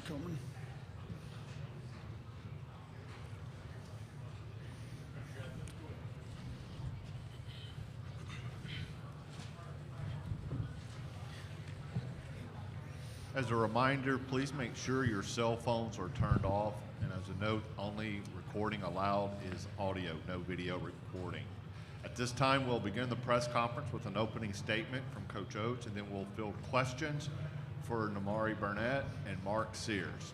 coming. As a reminder, please make sure your cell phones are turned off. And as a note, only recording allowed is audio, no video recording. At this time, we'll begin the press conference with an opening statement from Coach Oates, and then we'll field questions for Namari Burnett and Mark Sears.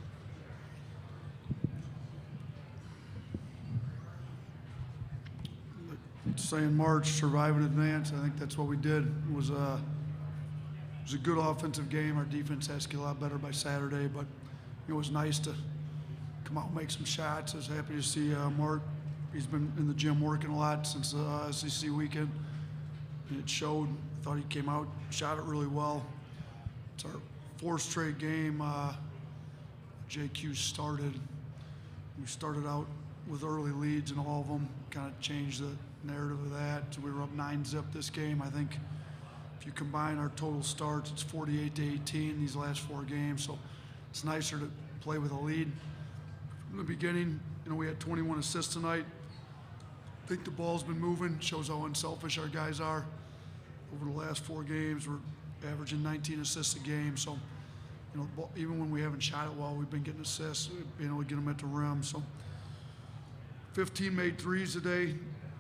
Saying March, survive and advance. I think that's what we did. It was a good offensive game. Our defense has to get a lot better by Saturday, but it was nice to come out and make some shots. I was happy to see Mark. He's been in the gym working a lot since the SEC weekend. And it showed. I thought he came out, shot it really well. It's our fourth straight game. JQ started. We started out with early leads in all of them, kind of changed the narrative of that. So we were up 9-0 this game. I think if you combine our total starts, it's 48-18 these last 4 games. So it's nicer to play with a lead. From the beginning, we had 21 assists tonight. I think the ball's been moving, shows how unselfish our guys are. Over the last 4 games, we're averaging 19 assists a game. So, even when we haven't shot it well, we've been getting assists, being able to get them at the rim. So 15 made threes today.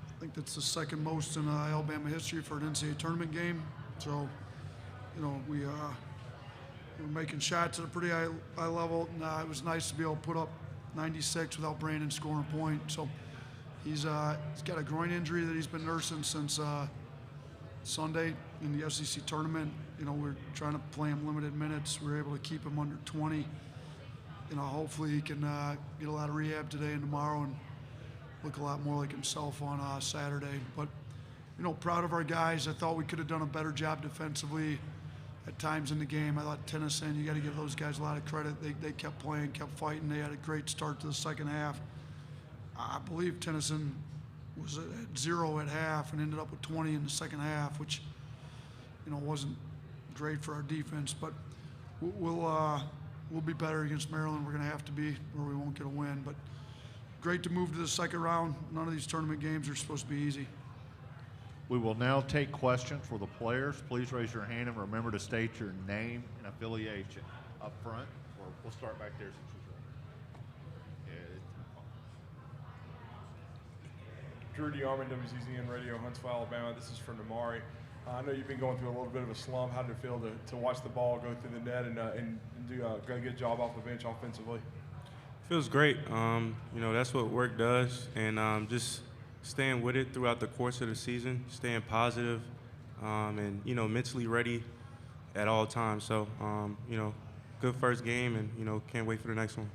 I think that's the second most in Alabama history for an NCAA tournament game. So, we're making shots at a pretty high level. And, it was nice to be able to put up 96 without Brandon scoring a point. So he's got a groin injury that he's been nursing since Sunday in the SEC tournament. We're trying to play him limited minutes. We were able to keep him under 20. Hopefully he can get a lot of rehab today and tomorrow and look a lot more like himself on Saturday. But, proud of our guys. I thought we could have done a better job defensively at times in the game. I thought Tennyson, you got to give those guys a lot of credit. They kept playing, kept fighting. They had a great start to the second half. I believe Tennyson was at 0 at half and ended up with 20 in the second half, which, wasn't great for our defense. But we'll be better against Maryland. We're going to have to be, or we won't get a win. But great to move to the second round. None of these tournament games are supposed to be easy. We will now take questions for the players. Please raise your hand and remember to state your name and affiliation up front, or we'll start back there since you're Drew DeArmond, WCZN Radio, Huntsville, Alabama. This is for Namari. I know you've been going through a little bit of a slump. How did it feel to watch the ball go through the net and do a good job off the bench offensively? Feels great. That's what work does, and just staying with it throughout the course of the season, staying positive, and mentally ready at all times. So, good first game, and can't wait for the next one.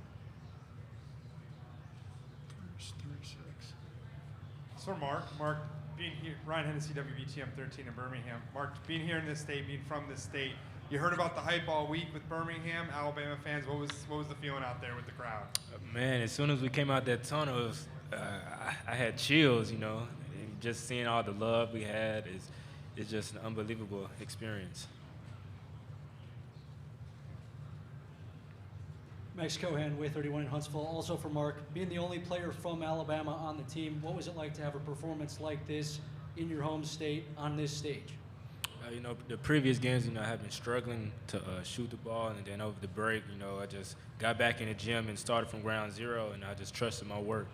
So Mark, being here, Ryan Hennessy, WBTM 13 in Birmingham. Mark, being here in this state, being from this state, you heard about the hype all week with Birmingham, Alabama fans. What was the feeling out there with the crowd? Man, as soon as we came out that tunnel, it was, I had chills. And just seeing all the love we had is just an unbelievable experience. Max Cohan, Way 31 in Huntsville. Also for Mark, being the only player from Alabama on the team, what was it like to have a performance like this in your home state on this stage? The previous games, I have been struggling to shoot the ball, and then over the break, I just got back in the gym and started from ground zero, and I just trusted my work.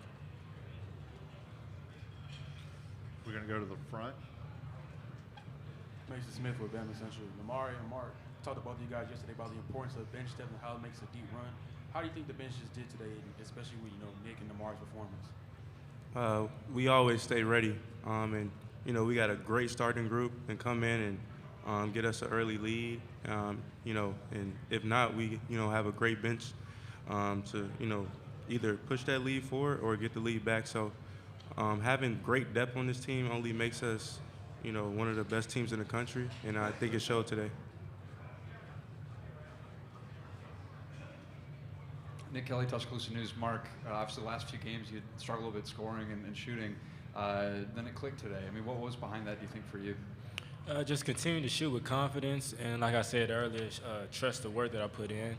We're going to go to the front. Mason Smith with Bama Central. Namari and Mark talked to both of you guys yesterday about the importance of bench depth and how it makes a deep run. How do you think the bench just did today, especially with Nick and Namari's performance? We always stay ready, and we got a great starting group and come in and get us an early lead, and if not, we have a great bench to either push that lead forward or get the lead back. So having great depth on this team only makes us one of the best teams in the country, and I think it showed today. Nick Kelly, Tuscaloosa News. Mark, obviously the last few games you struggled a little bit scoring and shooting. Then it clicked today. I mean, what was behind that, do you think, for you? Just continue to shoot with confidence, and like I said earlier, trust the work that I put in.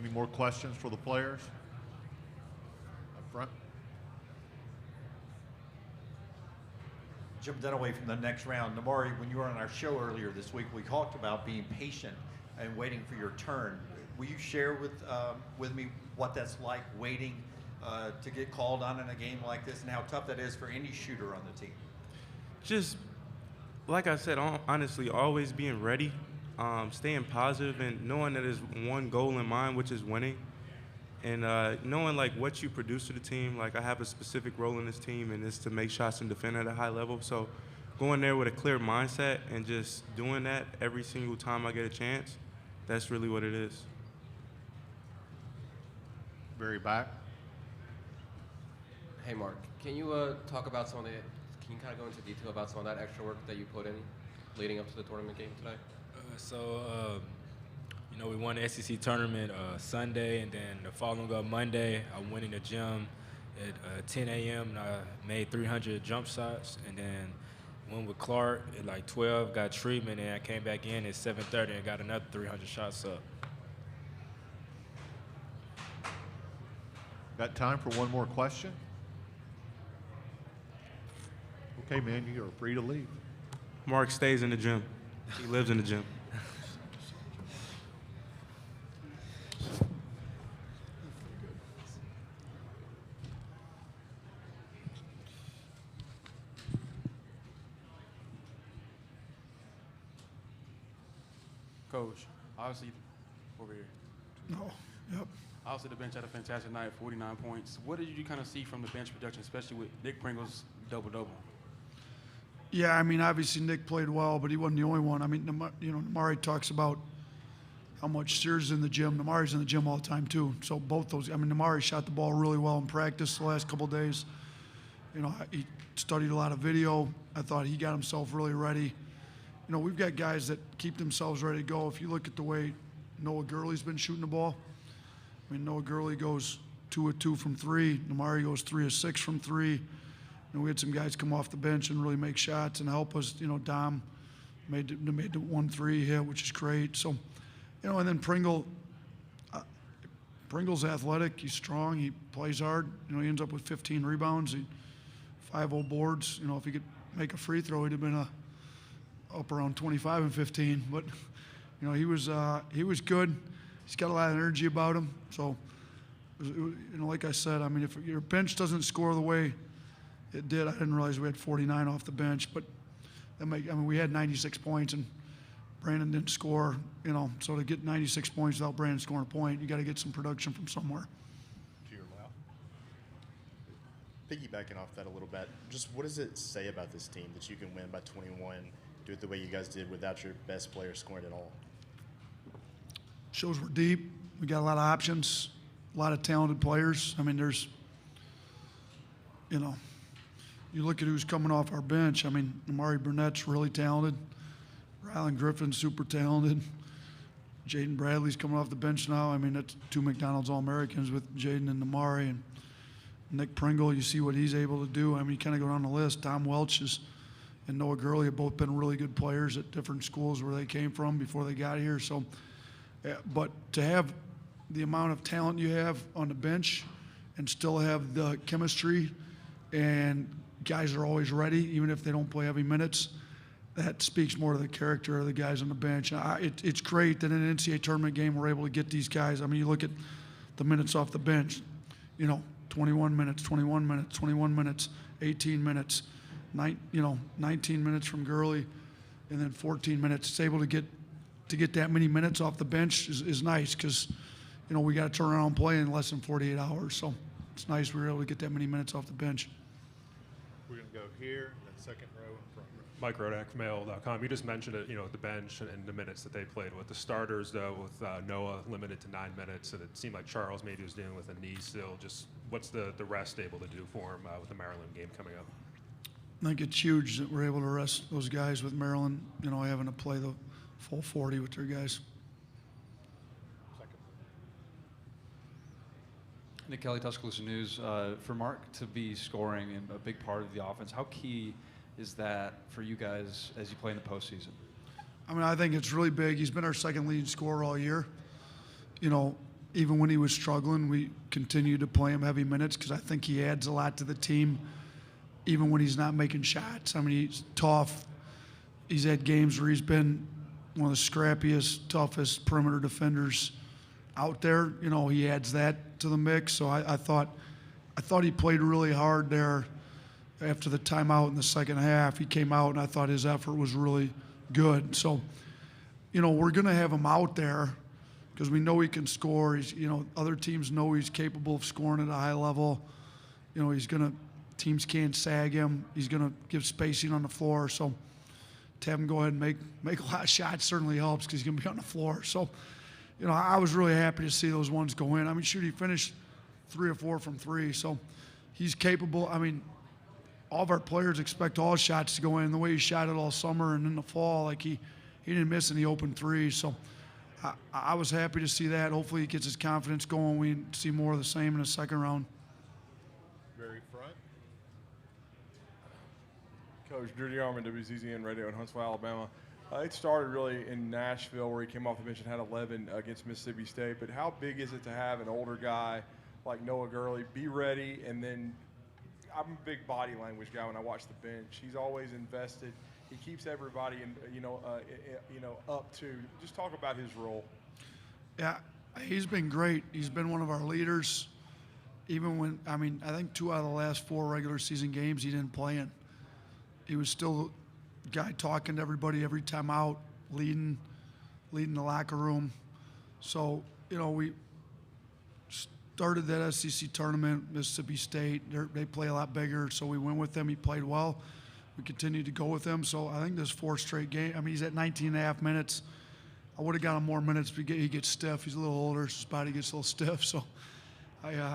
Any more questions for the players? Up front. Jim Dunaway from the next round. Namari, when you were on our show earlier this week, we talked about being patient and waiting for your turn. Will you share with me what that's like, waiting to get called on in a game like this, and how tough that is for any shooter on the team? Just like I said, honestly, always being ready, staying positive, and knowing that there's one goal in mind, which is winning. And knowing like what you produce to the team, like I have a specific role in this team, and it's to make shots and defend at a high level. So going there with a clear mindset and just doing that every single time I get a chance, that's really what it is. Very back. Hey Mark, can you talk about some of the? Can you kind of go into detail about some of that extra work that you put in leading up to the tournament game today? You know, we won the SEC tournament Sunday, and then the following up Monday, I went in the gym at 10 a.m. and I made 300 jump shots, and then went with Clark at like 12, got treatment, and I came back in at 7:30 and got another 300 shots up. Got time for one more question? Okay, man, you are free to leave. Mark stays in the gym. He lives in the gym. Coach, obviously, over here. No, yep. Obviously, the bench had a fantastic night, 49 points. What did you kind of see from the bench production, especially with Nick Pringle's double-double? Yeah, I mean, obviously Nick played well, but he wasn't the only one. I mean, Namari talks about how much Sears is in the gym. Namari's in the gym all the time, too. So both those, I mean, Namari shot the ball really well in practice the last couple of days. You know, he studied a lot of video. I thought he got himself really ready. You know, we've got guys that keep themselves ready to go. If you look at the way Noah Gurley's been shooting the ball, I mean, Noah Gurley goes 2 of 2 from 3. Namari goes 3 of 6 from 3. And we had some guys come off the bench and really make shots and help us. You know, Dom made the 1-3 hit, which is great. So, you know, and then Pringle's athletic. He's strong. He plays hard. You know, he ends up with 15 rebounds, 5 boards. You know, if he could make a free throw, he'd have been up around 25 and 15. But, you know, he was good. He's got a lot of energy about him. So, you know, like I said, I mean, if your bench doesn't score the way it did, I didn't realize we had 49 off the bench. But I mean, we had 96 points, and Brandon didn't score. You know, so to get 96 points without Brandon scoring a point, you got to get some production from somewhere. To your left. Piggybacking off that a little bit, just what does it say about this team that you can win by 21, do it the way you guys did without your best player scoring at all? Shows we're deep. We got a lot of options, a lot of talented players. I mean, there's, you know, you look at who's coming off our bench. I mean, Amari Burnett's really talented. Rylan Griffin's super talented. Jaden Bradley's coming off the bench now. I mean, that's 2 McDonald's All-Americans with Jaden and Amari. And Nick Pringle, you see what he's able to do. I mean, you kind of go down the list. Tom Welch and Noah Gurley have both been really good players at different schools where they came from before they got here. So, but to have the amount of talent you have on the bench and still have the chemistry and guys are always ready, even if they don't play heavy minutes, that speaks more to the character of the guys on the bench. It's great that in an NCAA tournament game we're able to get these guys. I mean, you look at the minutes off the bench, you know, 21 minutes, 21 minutes, 21 minutes, 18 minutes, 19 minutes from Gurley, and then 14 minutes. It's able to get that many minutes off the bench is nice because, you know, we got to turn around and play in less than 48 hours. So it's nice we were able to get that many minutes off the bench. We're going to go here, that second row in front row. Mike Rodak from AOL.com. You just mentioned it, you know, the bench and the minutes that they played with. The starters, though, with Noah limited to 9 minutes, and it seemed like Charles maybe was dealing with a knee still. Just what's the rest able to do for him with the Maryland game coming up? I think it's huge that we're able to rest those guys with Maryland, you know, having to play the full 40 with their guys. Nick Kelly, Tuscaloosa News. For Mark to be scoring and a big part of the offense, how key is that for you guys as you play in the postseason? I mean, I think it's really big. He's been our second leading scorer all year. You know, even when he was struggling, we continued to play him heavy minutes because I think he adds a lot to the team, even when he's not making shots. I mean, he's tough. He's had games where he's been one of the scrappiest, toughest perimeter defenders out there. You know, he adds that to the mix. So I thought he played really hard there. After the timeout in the second half, he came out, and I thought his effort was really good. So, you know, we're going to have him out there because we know he can score. He's, you know, other teams know he's capable of scoring at a high level. You know, teams can't sag him. He's going to give spacing on the floor. So to have him go ahead and make a lot of shots certainly helps because he's going to be on the floor. So, you know, I was really happy to see those ones go in. I mean, shoot, he finished 3 or 4 from 3. So he's capable. I mean, all of our players expect all shots to go in. The way he shot it all summer and in the fall, like he didn't miss any open threes. So I was happy to see that. Hopefully he gets his confidence going. We see more of the same in the second round. Very front. Coach Drew DeArmond, WZZN Radio in Huntsville, Alabama. It started really in Nashville where he came off the bench and had 11 against Mississippi State. But how big is it to have an older guy like Noah Gurley be ready? And then I'm a big body language guy when I watch the bench. He's always invested. He keeps everybody, up to. Just talk about his role. Yeah, he's been great. He's been one of our leaders. Even when, I think 2 out of the last 4 regular season games he didn't play in. He was still the guy talking to everybody every time out, leading the locker room. So, you know, we started that SEC tournament, Mississippi State. They play a lot bigger, so we went with them. He played well. We continued to go with him. So I think this 4th straight game, I mean, he's at 19 and a half minutes. I would have got him more minutes, but he gets stiff. He's a little older, so his body gets a little stiff. So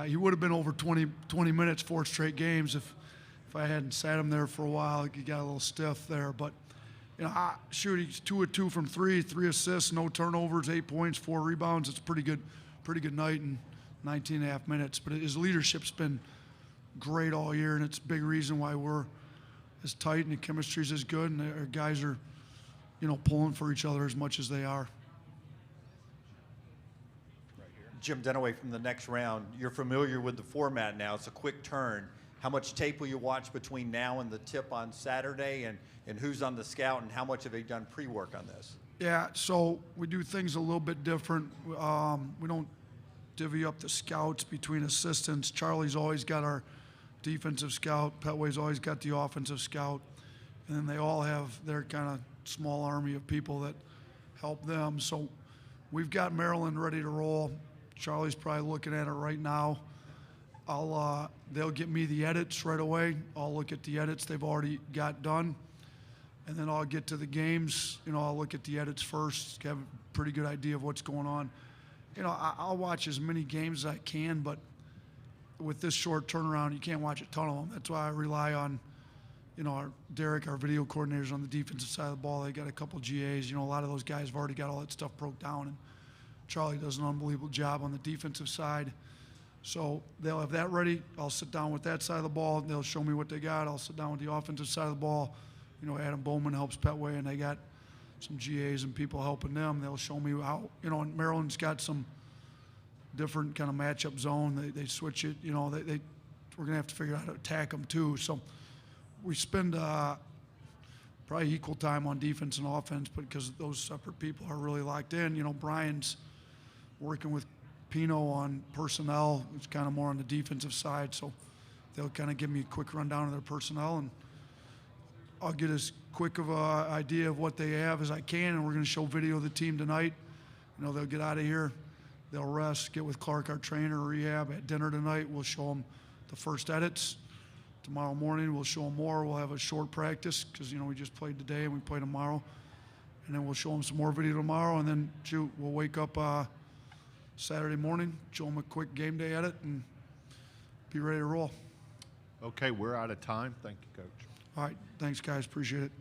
he would have been over 20 minutes, 4 straight games if I hadn't sat him there for a while. He got a little stiff there. But, you know, he's 2 of 2 from 3, 3 assists, no turnovers, 8 points, 4 rebounds. It's a pretty good night in 19 and a half minutes. But his leadership's been great all year, and it's a big reason why we're as tight and the chemistry's as good, and our guys are, you know, pulling for each other as much as they are. Jim Dunaway from the next round. You're familiar with the format now. It's a quick turn. How much tape will you watch between now and the tip on Saturday, and who's on the scout, and how much have they done pre-work on this? Yeah, so we do things a little bit different. We don't divvy up the scouts between assistants. Charlie's always got our defensive scout. Petway's always got the offensive scout. And then they all have their kind of small army of people that help them. So we've got Maryland ready to roll. Charlie's probably looking at it right now. They'll get me the edits right away. I'll look at the edits they've already got done. And then I'll get to the games. You know, I'll look at the edits first, have a pretty good idea of what's going on. You know, I'll watch as many games as I can, but with this short turnaround, you can't watch a ton of them. That's why I rely on, you know, Derek, our video coordinators on the defensive side of the ball. They got a couple GAs. You know, a lot of those guys have already got all that stuff broke down, and Charlie does an unbelievable job on the defensive side. So they'll have that ready. I'll sit down with that side of the ball. They'll show me what they got. I'll sit down with the offensive side of the ball. You know, Adam Bowman helps Petway, and they got some GAs and people helping them. They'll show me how, you know, and Maryland's got some different kind of matchup zone. They switch it. You know, we're going to have to figure out how to attack them too. So we spend probably equal time on defense and offense, but because those separate people are really locked in. You know, Brian's working with Pino on personnel. It's kind of more on the defensive side. So they'll kind of give me a quick rundown of their personnel, and I'll get as quick of an idea of what they have as I can, and we're going to show video of the team tonight. You know, they'll get out of here. They'll rest, get with Clark, our trainer, rehab. At dinner tonight, we'll show them the first edits. Tomorrow morning, we'll show them more. We'll have a short practice because, you know, we just played today and we play tomorrow. And then we'll show them some more video tomorrow. And then, we'll wake up Saturday morning, show them a quick game day edit, and be ready to roll. Okay, we're out of time. Thank you, Coach. All right. Thanks, guys. Appreciate it.